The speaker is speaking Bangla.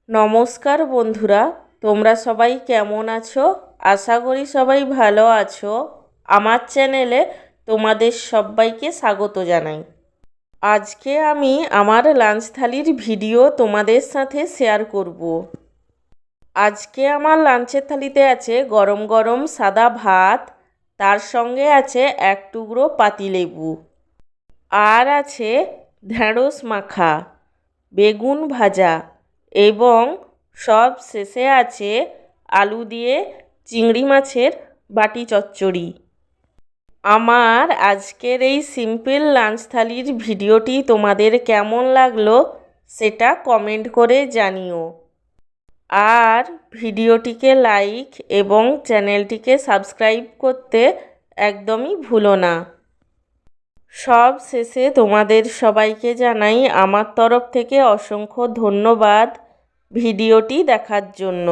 নমস্কার বন্ধুরা, তোমরা সবাই কেমন আছো? আশা করি সবাই ভালো আছো। আমার চ্যানেলে তোমাদের সবাইকে স্বাগত জানাই। আজকে আমি আমার লাঞ্চ থালির ভিডিও তোমাদের সাথে শেয়ার করব। আজকে আমার লাঞ্চের থালিতে আছে গরম গরম সাদা ভাত, তার সঙ্গে আছে এক টুকরো পাতিলেবু, আর আছে ঢ্যাঁড়স মাখা, বেগুন ভাজা এবং সব শেষে আছে আলু দিয়ে চিংড়ি মাছের বাটি চচ্চড়ি। আমার আজকের এই সিম্পল লাঞ্চ থালির ভিডিওটি তোমাদের কেমন লাগলো সেটা কমেন্ট করে জানিও। আর ভিডিওটিকে লাইক এবং চ্যানেলটিকে সাবস্ক্রাইব করতে একদমই ভুলো না। সব শেষে তোমাদের সবাইকে জানাই আমার তরফ থেকে অসংখ্য ধন্যবাদ ভিডিওটি দেখার জন্য।